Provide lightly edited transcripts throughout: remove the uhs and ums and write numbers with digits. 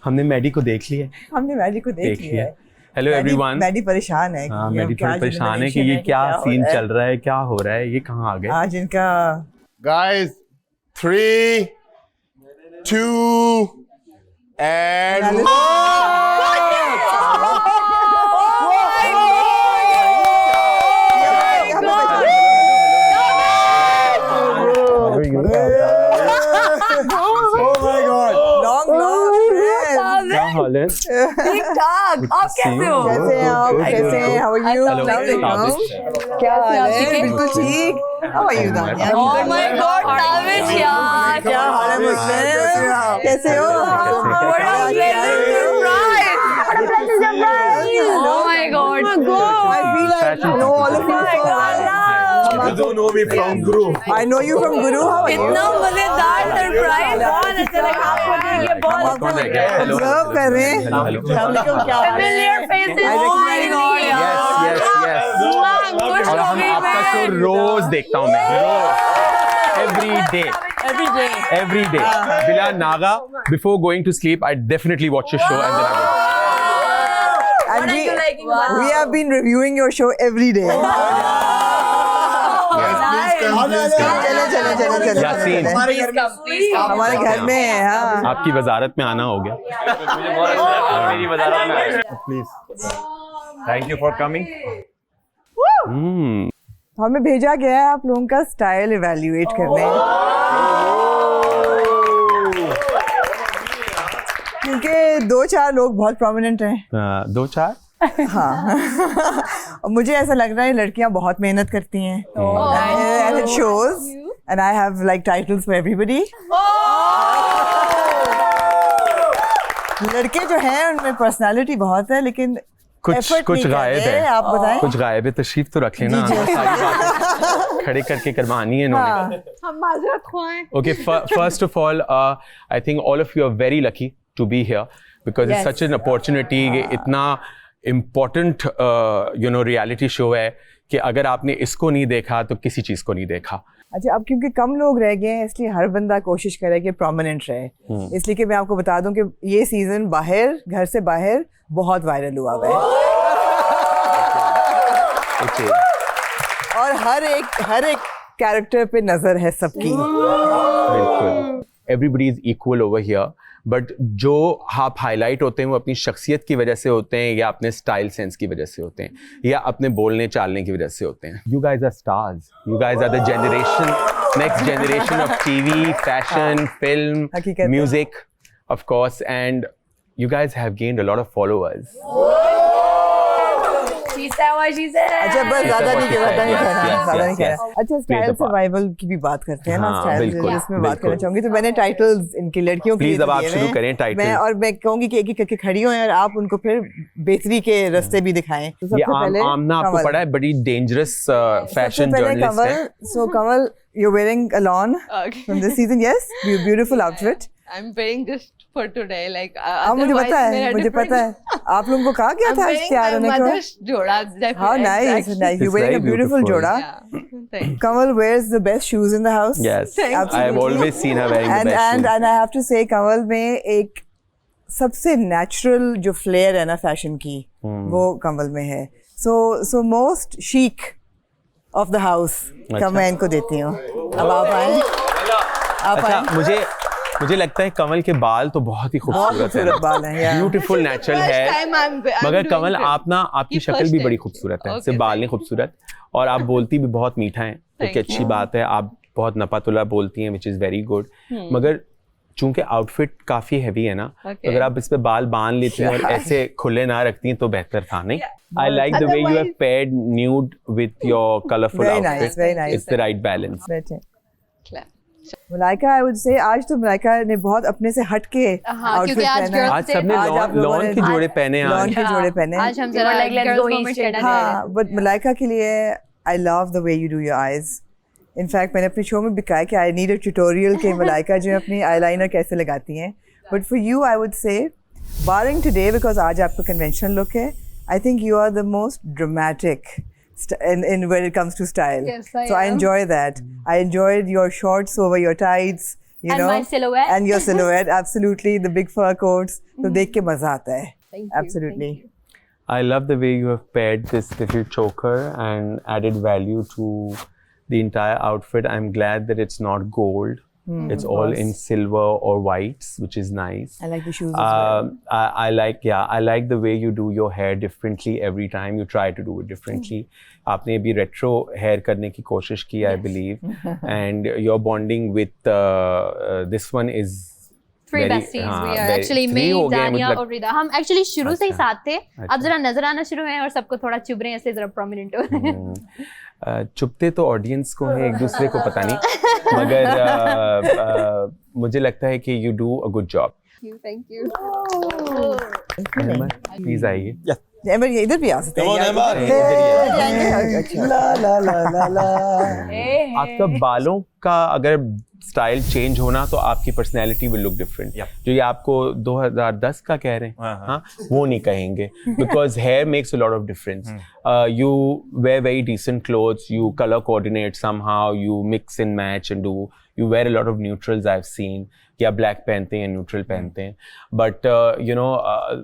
हमने मैडी को देख लिया है। हमने मैडी को देख लिया है। Hello everyone. मैडी परेशान है। हाँ, मैडी परेशान है कि ये क्या सीन चल रहा है, क्या हो रहा है, ये कहाँ आ गए। आज इनका Guys, 3, 2, and क्या हाल है? ठीक ठाक। आप कैसे हो? कैसे हैं आप? कैसे हैं? How are you? क्या हाल है? बिल्कुल ठीक। How are you, दानिया? Oh my God, ताबिश यार। क्या हाल है मुझसे? कैसे हो? What a pleasant surprise! Oh my God! I feel like I know all of you. you don't know me from Guru. I know you from Guru. How are you? इतना मजेदार surprise. बहुत अच्छा लगा आपको देख के। बहुत कौन है क्या? हेलो Observe कर रहे हैं। हेलो। क्या हाल है? familiar faces। I Oh my recognize God you. यार। यस खुश और हो हम गई आपका शो मैं। रोज देखता हूँ मैं, रोज एवरी डे बिला नागा before going to sleep I definitely watch your show and then I And we have been reviewing your show every day. चलो यासीन हमारे घर में है। हाँ आपकी वजारत में आना हो गया। मेरी वजारत में आए please. Thank you for coming. हमें भेजा गया है आप लोगों का स्टाइल इवैल्यूएट करने, क्योंकि 2-4 लोग बहुत प्रोमिनेंट हैं। 2-4 हाँ और मुझे ऐसा लग रहा है लड़कियां बहुत मेहनत करती हैं and it shows and I have like titles for everybody. लड़के जो हैं उनमें पर्सनालिटी बहुत है लेकिन कुछ गायब है। आप बताएं। कुछ गायब है, तशरीफ तो रख लेना। सारी बातें खड़े करके करवानी है इन्होंने। हम माजरत खुआएं। Okay, first of all, I think all of you are very lucky to be here because it's such an opportunity. इतना important reality show है कि अगर आपने इसको नहीं देखा तो किसी चीज़ को नहीं देखा। अच्छा, अब क्योंकि कम लोग रह गए हैं इसलिए हर बंदा कोशिश करे कि प्रोमिनेंट रहे। इसलिए कि मैं आपको बता दूं कि ये सीजन बाहर, घर से बाहर बहुत वायरल हुआ है और हर एक कैरेक्टर पे नजर है सबकी। बिल्कुल, everybody is equal over here, but जो आप हाईलाइट होते हैं वो अपनी शख्सियत की वजह से होते हैं या अपने स्टाइल सेंस की वजह से होते हैं या अपने बोलने चालने की वजह से होते हैं। You guys are stars, you guys are the generation, next generation of TV, fashion, film, music, of course, and you guys have gained a lot of followers. She said what she said. अच्छा, बस ज़्यादा नहीं Yes. कहना। अच्छा, style survival की भी बात करते हैं ना, हाँ, स्टाइल बिल्कुल, जिसमें बात करना चाहूंगी। तो मैंने टाइटल्स इनकी लड़कियों के लिए प्लीज अब आप शुरू करें टाइटल। मैं कहूंगी कि एक एक करके खड़ी हो और आप उनको फिर बेहतरी के रास्ते भी दिखाएं। तो सबसे पहले आमना आपको पता है बड़ी डेंजरस फैशन जर्नलिस्ट है। So Kamal, you're wearing a lawn from this season, yes? Beautiful outfit. I'm wearing this for today. Like मुझे पता है। आप लोगों को कहा क्या था तैयार होने को? जोड़ा. How nice. You're wearing a beautiful जोड़ा. Kamal wears the best shoes in the house. Yes, I've always seen her wearing the best shoes. And I have to say Kamal में एक सबसे natural जो flair है ना fashion की, वो कमल में है। So most chic of the house का मैं इनको देती हूँ। अब आप आए। अच्छा, मुझे लगता है कमल के बाल तो बहुत ही खूबसूरत है, ब्यूटीफुल नेचुरल है, मगर कमल आपकी शक्ल भी बड़ी खूबसूरत है, सिर्फ बाल नहीं खूबसूरत, और आप बोलती भी बहुत मीठा है, जो कि अच्छी बात है। आप बहुत नपातुला बोलती हैं, विच इज़ वेरी गुड, मगर चूंकि आउटफिट काफी हैवी है ना, तो अगर आप इस पे बाल बांध लेती हैं और ऐसे खुले ना रखती हैं तो बेहतर था, नहीं? I like the way you have paired nude with your colourful outfit, it's the right balance. Malaika, I would say आज तो मलाइका ने बहुत अपने से हट के आउटफिट पहना। आज सबने लॉन के जोड़े पहने हैं। लॉन के जोड़े पहने। आज हम जरा let's go east। हाँ, but मलाइका के लिए I love the way you do your eyes. In fact, मैंने अपने शो में भी कहा कि I need a tutorial के मलाइका जो अपनी eyeliner कैसे लगाती हैं। But for you, I would say, barring today because आज आपका conventional look है, I think you are the most dramatic in when it comes to style. Yes, I enjoy that. I enjoyed your shorts over your tights, you And know, my silhouette. and your silhouette, absolutely, the big fur coats. तो देख के मजा आता है. Thank you, Absolutely. thank you. I love the way you have paired this little choker and added value to the entire outfit. I'm glad that it's not gold. It's all in silver or whites, which is nice. I like the shoes as well. I like the way you do your hair differently every time. You try to do it differently. आपने भी retro hair करने की कोशिश की, I believe, and your bonding with this one is Three very, besties. हाँ, We are very- actually three me, हो गए, Dania मतलब- और रिदा. हम actually शुरू से ही अच्छा, साथ थे. अब जरा नजर आना शुरू हुए हैं और सबको थोड़ा चुभ रहे हैं, इसलिए जरा prominent हो रहे हैं. चुपते तो ऑडियंस को है, एक दूसरे को पता नहीं, मगर मुझे लगता है कि you do a good job. Thank you. Please आइए. एमर ये इधर भी आ सकते हैं. Come on, यार. अच्छा. La la la la la. आपका बालों का अगर स्टाइल चेंज होना तो आपकी पर्सनैलिटी विल लुक डिफरेंट. जो ये आपको 2010 का कह रहे हैं, हाँ, वो नहीं कहेंगे, because hair makes a lot of difference. You wear very decent clothes, you colour coordinate somehow, you mix and match and do, you wear a lot of neutrals. I have seen कि आप black पहनते हैं, neutral पहनते हैं, but you know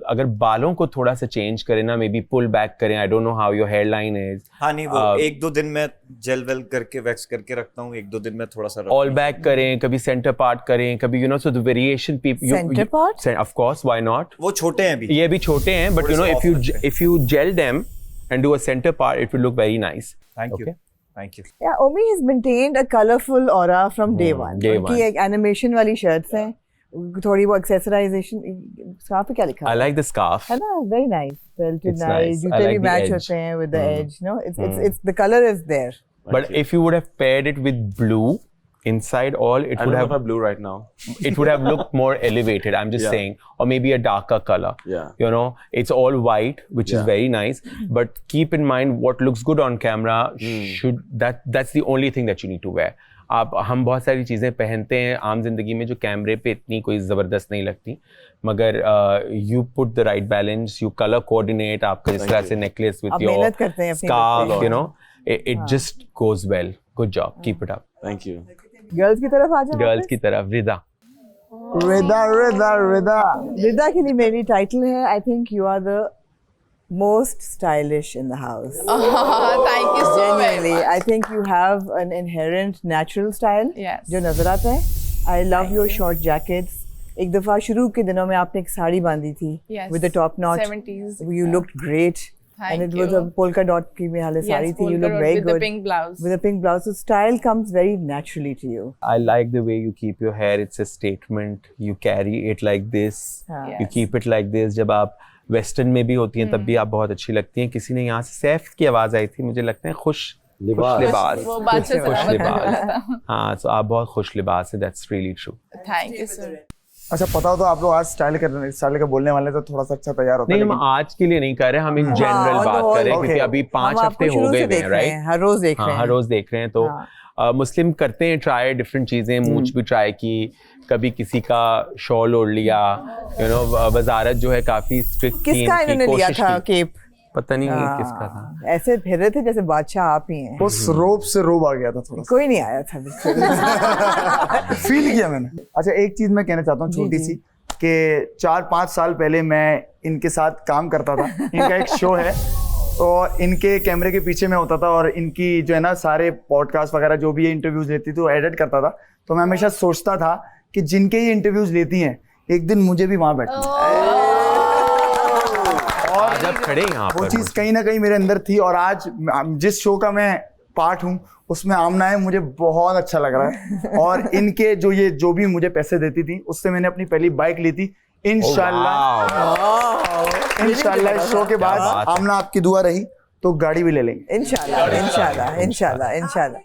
अगर बालों को थोड़ा सा चेंज करें ना, मे बी पुल बैक करें. I don't know how your hairline is. हाँ नहीं, वो एक दो दिन में जेल वेल करके वैक्स करके रखता हूँ, एक दो दिन में थोड़ा सा ऑल बैक करें, कभी सेंटर पार्ट करें, कभी you know, so the variation people. Center part? Of course, why not. वो छोटे हैं अभी. ये भी छोटे हैं, बट यू नो थोड़े से off if you gel them and do a center part, it will look very nice. Thank you. Okay. Thank you. Yeah, Omi has maintained a colorful aura from day one. day उनकी one. एक animation वाली shirts हैं, थोड़ी वो accessorization. scarf पे क्या लिखा I है? like the scarf. है ना, very nice, belted It's nice. nice. I जूते भी like the match edge. होते हैं with the edge. No, it's the color is there. But if you would have paired it with blue inside all, it I would don't have have blue right now. it would have looked more elevated. I'm just Yeah. saying, or maybe a darker color. Yeah. You know, it's all white, which is Yeah. very nice. But keep in mind, what looks good on camera that's the only thing that you need to wear. हम बहुत सारी चीज़ें पहनते हैं आम जिंदगी में जो कैमरे पे इतनी कोई ज़बरदस्त नहीं लगती, मगर you put the right balance, you colour coordinate. आपका जिस तरह से नेकलेस विद आप योर मेहनत करते हैं अपनी scarf, you know, it just goes well. Good job. Keep it up. Thank you. Girls की तरफ आ जाओ. गर्ल्स की तरफ रिदा. Rida. रिदा के लिए मेरी टाइटल है, I think you are the most stylish in the house. Thank you so very Genuinely, much. I think you have an inherent natural style Yes. जो नजर आता है. I love your short jackets. एक दफा शुरू के दिनों में आपने एक साड़ी बांधी थी Yes. with the top notch. 70s. You looked great. Thank and it was you. a polka dot की में हाले साड़ी Yes, थी. You polka look dot very with good. the pink blouse. With a pink blouse. So style comes very naturally to you. I like the way you keep your hair. It's a statement. You carry it like this. हाँ. You keep it like this. जब आप western में भी होती हैं तब भी आप बहुत अच्छी लगती हैं. किसी ने यहाँ से सैफ की आवाज आई थी, मुझे लगता है खुश लिबास. वो बात से खुश सलामत लिबास. हाँ, so आप बहुत खुश लिबास है. That's really true. Thank you, sir. अच्छा, पता हो तो आप लोग आज स्टाइल का बोलने वाले तो थोड़ा सा अच्छा तैयार होता है. नहीं, हम आज के लिए नहीं कर रहे, हम इन जनरल on the बात whole, कर रहे हैं, okay. क्योंकि अभी 5 हम हफ्ते आपको हो शुरू गए से हैं, देख रहे राइट? हैं, हर रोज देख हाँ, रहे हर हैं. रोज देख रहे हैं. तो मुस्लिम करते हैं ट्राई डिफरेंट चीजें. मूंछ भी ट्राई की, कभी किसी का शॉल ओढ़ लिया. यू नो, वजारत जो है काफी स्ट्रिक्ट थी. किसका इनकी इन्होंने लिया कोशिश था की. केप? पता नहीं किसका था. ऐसे फिर रहे थे जैसे बादशाह आप ही हैं. उस रोब से रोब आ गया था थोड़ा कोई नहीं आया था बिल्कुल. फील किया मैंने. अच्छा, एक चीज मैं कहना चाहता हूँ छोटी सी, कि 4-5 साल पहले मैं इनके साथ काम करता था. इनका एक शो है और इनके कैमरे के पीछे मैं होता था और इनकी जो है ना सारे पॉडकास्ट वगैरह जो भी ये इंटरव्यूज लेती थी वो एडिट करता था. तो मैं हमेशा सोचता था कि जिनके ये इंटरव्यूज लेती हैं एक दिन मुझे भी वहां बैठना है. और जब खड़े यहाँ वो पर चीज कहीं ना कहीं मेरे अंदर थी और आज जिस शो का मैं पार्ट हूँ उसमें आमना है, मुझे बहुत अच्छा लग रहा है. और इनके जो भी मुझे पैसे देती थी उससे मैंने अपनी पहली बाइक ली थी. इंशाल्लाह इस शो के बाद बात है. आमना आपकी दुआ रही तो गाड़ी भी ले लेंगे. इंशाल्लाह इंशाल्लाह इंशाल्लाह इंशाल्लाह.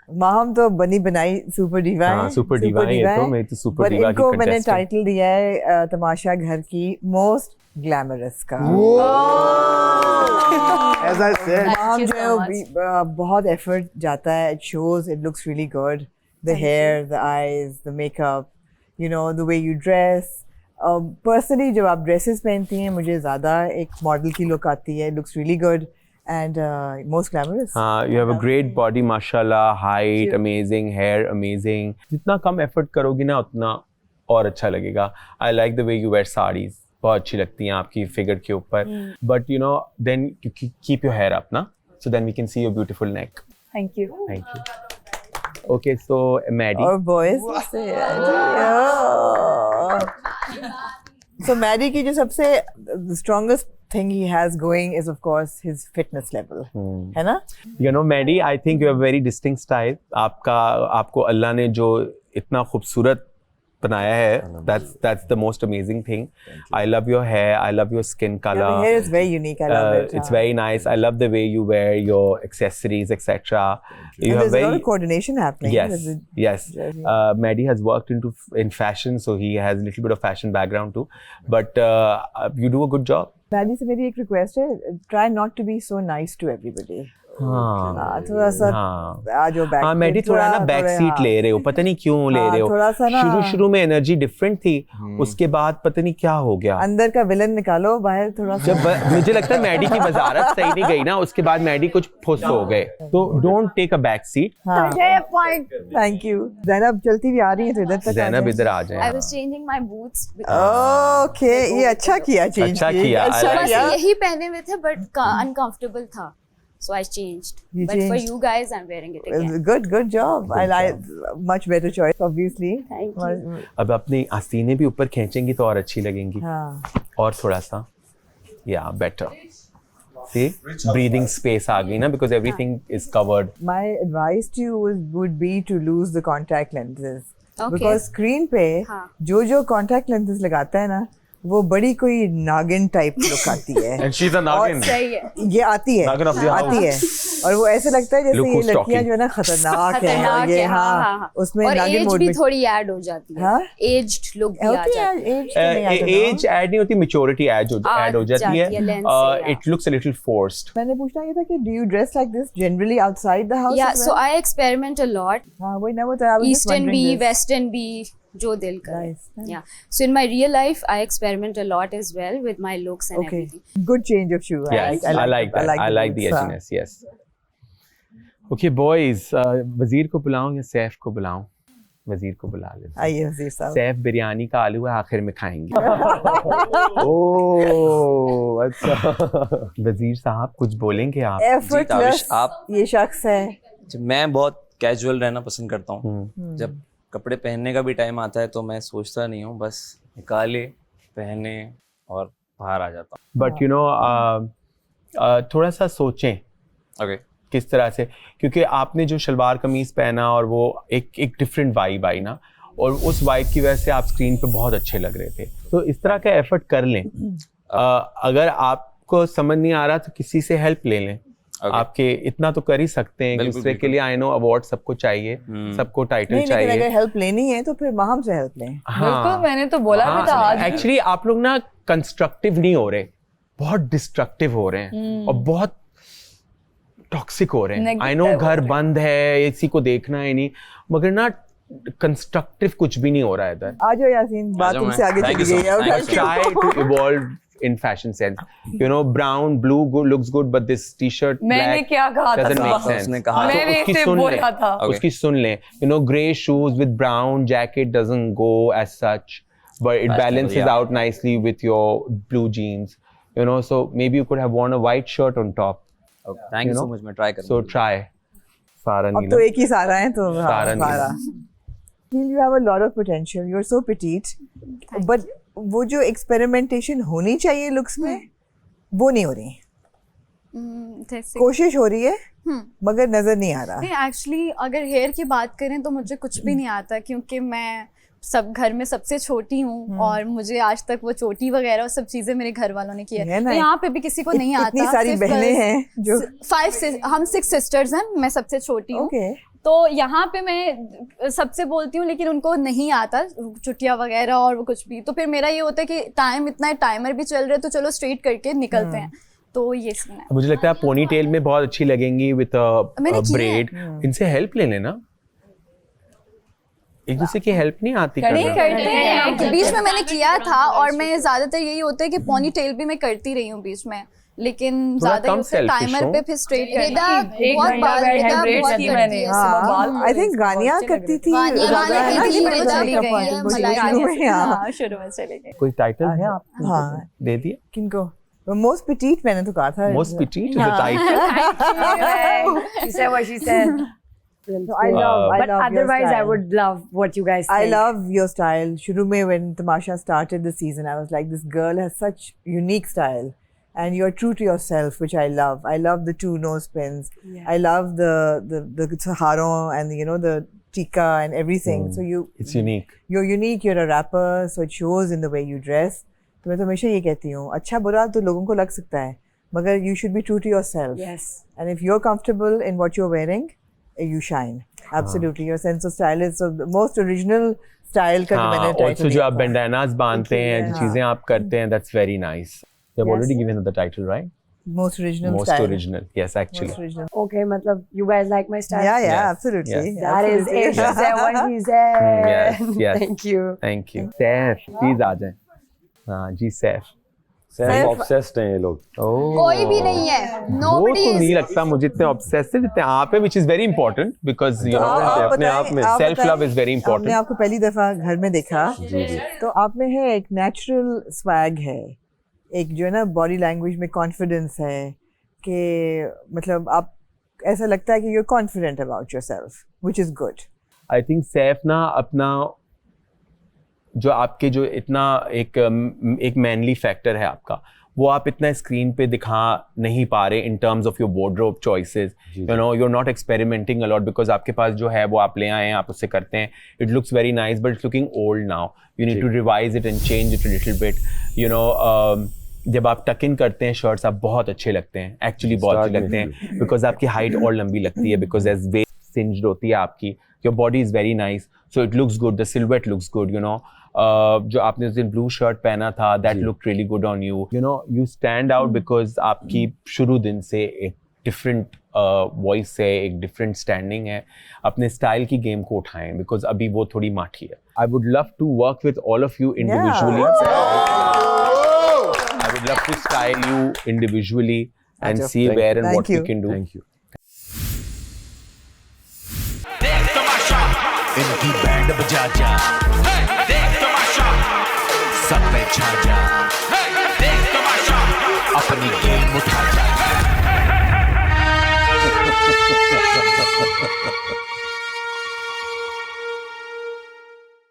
माहम तो बनी बनाई सुपर डीवा है. सुपर डीवा है ये तो. मैं तो सुपर पर डीवा की इनको मैंने contestant. टाइटल दिया है तमाशा घर की मोस्ट ग्लैमरस का. As I said, माहम जो है वो बहुत एफर्ट जाता है. It shows, it looks really good. The hair, the eyes, the makeup, you know, the way you dress. Personally जब आप ड्रेसेस पहनती हैं मुझे ज़्यादा एक मॉडल की लुक आती है. It looks really good and most glamorous. हाँ, you have a great body, mashallah, height, amazing, hair, amazing. जितना कम effort करोगी ना उतना और अच्छा लगेगा. I like the way you wear sarees. बहुत अच्छी लगती हैं आपकी figure के ऊपर. But you know, then you keep your hair up, ना? So then we can see your beautiful neck. Thank you. Thank you. Okay, so Maddie. Or boys. Say, oh. So Maddie की जो सबसे the strongest thing he has going is of course his fitness level, है ना? You know, Maddie, I think you have very distinct style. आपको अल्लाह ने जो इतना खूबसूरत बनाया है, that's the most amazing thing. I love your hair, I love your skin color. Your hair is very unique. I love it. It's very nice. I love the way you wear your accessories, etc. You And have there's a lot very of coordination happening. yes. Maddie has worked in fashion, so he has a little bit of fashion background too. But you do a good job. Maddie से मेरी एक request है, try not to be so nice to everybody. हाँ, थोड़ा सा आज वो back. हाँ, मैडी थोड़ा ना बैक सीट ले रहे हो, पता नहीं क्यों ले रहे हो. थोड़ा सा ना शुरू में एनर्जी डिफरेंट थी, उसके बाद पता नहीं क्या हो गया. अंदर का विलन निकालो बाहर थोड़ा सा. जब मुझे लगता है मैडी की वजारत सही नहीं गई ना, उसके बाद मैडी कुछ फुस हो गए. तो don't take a back seat. Thank you. Zainab चलती भी आ रही है तो इधर तक. ज़ैनब इधर आ जाए. I was changing my boots. Okay, ये अच्छा किया चेंज. अच्छा किया. बस यही पहने हुए थे बट अनकंफर्टेबल था. So I changed. But for you guys, I'm wearing it again. Good job. I like much better choice, obviously. Thank you. अब अपनी आस्तीनें भी ऊपर खींचेंगी तो और अच्छी लगेंगी. हाँ. और थोड़ा सा, yeah, better. See, breathing space आ गई ना, because everything is covered. My advice to you would be to lose the contact lenses. Okay. Because screen पे जो contact lenses लगाता है ना, वो बड़ी कोई नागिन टाइप लुक आती है. And she's a Nagin. सही है. ये आती है. नागिन of the house. आती है. और वो ऐसे लगता है जैसे Look ये who's लड़कियां talking. जो है ना खतरनाक है. ये हाँ. उसमें और नागिन एज मोड भी में. थोड़ी ऐड हो जाती है. हाँ? एज्ड लुक भी आ होती है. जाती है. एज तो नहीं आता ना. एज ऐड नहीं होती, मेच्योरिटी ऐड हो जाती है. It looks a little forced. मैंने पूछना ये था कि do you dress like this generally outside the house? Yeah, as so well? I experiment a lot. हाँ वही ना वो तो I was just Eastern wondering भी, this. Western भी, जो दिल करे. Nice. Yeah. So in my real life, I experiment a lot as well with my looks and Okay. everything. Good change of shoe. Yes, I like that. I like the boots, edginess. Yes. Okay, boys. वजीर को बुलाऊं या सैफ को बुलाऊं? वजीर को बुला लेते. आइए वजीर साहब. सैफ बिरयानी का आलू है, आखिर में खाएंगे. ओह अच्छा. वजीर साहब कुछ बोलेंगे आप? Effortless. आप ये शख्स है. मैं बहुत कैजुअल रहना पसंद करता हूँ. जब कपड़े पहनने का भी टाइम आता है तो मैं सोचता नहीं हूँ, बस निकाले पहने और बाहर आ जाता हूँ. बट यू नो थोड़ा सा सोचें ओके किस तरह से, क्योंकि आपने जो शलवार कमीज पहना और वो एक डिफरेंट वाइब आई ना, और उस वाइब की वजह से आप स्क्रीन पे बहुत अच्छे लग रहे थे. तो इस तरह का एफर्ट कर लें. अगर आपको समझ नहीं आ रहा तो किसी से हेल्प ले लें. आपके इतना तो कर ही सकते हैं. दूसरे के लिए आई नो अवार्ड सबको चाहिए, सबको टाइटल चाहिए. अगर हेल्प लेनी है तो फिर माहम से हेल्प लें. बिल्कुल, मैंने तो बोला भी था आज. एक्चुअली आप लोग ना कंस्ट्रक्टिव नहीं हो रहे, बहुत डिस्ट्रक्टिव हो रहे हैं और बहुत टॉक्सिक हो रहे हैं. आई नो घर बंद है, इसी को देखना है नहीं, मगर ना कंस्ट्रक्टिव कुछ भी नहीं हो रहा है इधर. आ जाओ यासीन, बात तुमसे आगे चली गई है. Try to evolve in fashion sense. You know, brown, blue good, looks good, but this t-shirt मैंने black क्या कहा था? doesn't make sense. उसने कहा मैंने तो उसकी इसे सुन बोला लें. था. उसकी सुन लें. You know, grey shoes with brown jacket doesn't go as such, but it balances out nicely with your blue jeans. You know, so maybe you could have worn a white shirt on top. Thank you so much. मैं try करूंगा. So try. Sara अब तो एक ही सारा है तो सारा सारा. You have a lot of potential. You're so petite, but वो जो एक्सपेरिमेंटेशन होनी चाहिए लुक्स में वो नहीं हो रही. जैसे कोशिश हो रही है मगर नजर नहीं आ रहा. नहीं, एक्चुअली अगर हेयर की बात करें तो मुझे कुछ भी नहीं आता, क्योंकि मैं सब घर में सबसे छोटी हूँ और मुझे आज तक वो चोटी वगैरह और सब चीजें मेरे घर वालों ने की है. तो यहाँ पे भी किसी को नहीं आता. इतनी सारी बहनें हैं जो हम 6 सिस्टर्स हैं, मैं सबसे छोटी हूँ. तो यहाँ पे मैं सबसे बोलती हूँ लेकिन उनको नहीं आता चुटिया वगैरह और वो कुछ भी. तो फिर मेरा ये होता है कि टाइम इतना है, टाइमर भी चल रहा है, तो चलो स्ट्रेट करके निकलते हैं. तो ये सीन है. मुझे लगता है आप पोनी टेल में बहुत अच्छी लगेंगी विद ब्रेड. इनसे हेल्प ले लेना. एक दूसरे की हेल्प नहीं आती करते हैं. बीच में मैंने किया था और मैं ज्यादातर यही होता है कि पोनी टेल भी मैं करती रही हूँ बीच में. लेकिन थोड़ा ज्यादा कम selfish टाइमर हो। पे फिर स्ट्रेट एक बहुत घंटा बाल अगर रिदा braids बहुत की करती मैंने, है हाँ, सुबह। बाल आई थिंक गानिया अच्छे लग करती रहे थी गानिया ज्यादा, है ना, करती थी, कि रिदा चली भी गई गई है, है, मुझे मलाइका शुरू में, हाँ। हाँ, शुरू में चले गए। कोई टाइटल है आप हाँ दे दिए किनको मोस्ट पिटीट मैंने तो कहा था most petite is the title She said what she said. So I love But your otherwise, I style. would love what you guys I think. love your style. Shuru mein when Tamasha started the season, I was like, this girl has such unique style, and you're true to yourself, which I love. I love the 2 nose pins. Yeah. I love the haron and the tika and everything. So it's unique you're unique. You're a rapper, so it shows in the way you dress. तो मैं तो हमेशा ये कहती हूँ, अच्छा बुरा तो लोगों को लग सकता है, मगर you should be true to yourself. Yes. And if you're comfortable in what you're wearing, you shine. Absolutely. Your sense of style is so the most original style का जो मैंने हाँ title also जो दिया आप था. bandanas बांधते हैं जो हाँ. चीजें आप करते हैं that's very nice they have Yes. already given the title right Most original most style. original yes actually Most original. Okay, matlab, you guys like my style? Yeah, Yes. absolutely. Yes. That is Absolutely. it. She said what she said. yes, yes. Thank you. thank you Saif please आ जाएं हाँ जी Saif Saif obsessed हैं ये लोग कोई भी नहीं है, वो nobody तो नहीं is लगता मुझे इतने ऑब्सेसिव जितने आप हैं which is very important because you know आप अपने आप में बताएं, self love is very हमने important आपको पहली दफा घर में देखा तो आप में है एक नेचुरल स्वैग है, एक जो है ना बॉडी लैंग्वेज में कॉन्फिडेंस है कि मतलब आप ऐसा लगता है कि you are confident about yourself which is good. I think Saif ना अपना जो आपके जो इतना एक मैनली फैक्टर है आपका वो आप इतना स्क्रीन पे दिखा नहीं पा रहे in terms of your wardrobe choices you know you are not experimenting a lot because आपके पास जो है वो आप ले आए हैं आप उससे करते हैं it looks very nice but it's looking old now you need to revise it and change it little bit you know जब आप टक इन करते हैं शर्ट्स आप बहुत अच्छे लगते हैं एक्चुअली बहुत अच्छे लगते हैं बिकॉज आपकी हाइट और लंबी लगती है बिकॉज एज वेस्ट सिंज्ड होती है आपकी your body is very nice so it looks good the silhouette looks good you know जो आपने उस दिन ब्लू शर्ट पहना था that look really good on you you know you stand out because आपकी शुरू दिन से एक डिफरेंट वॉइस है एक डिफरेंट स्टैंडिंग है अपने स्टाइल की गेम को उठाएं बिकॉज अभी वो थोड़ी माठी है I would love to work with all of you individually I would love to style you individually and see where and what we can do. Thank you. इनकी बैंड बजा जा देख तमाशा सब पे छा जा देख तमाशा अपनी गेम उठा जा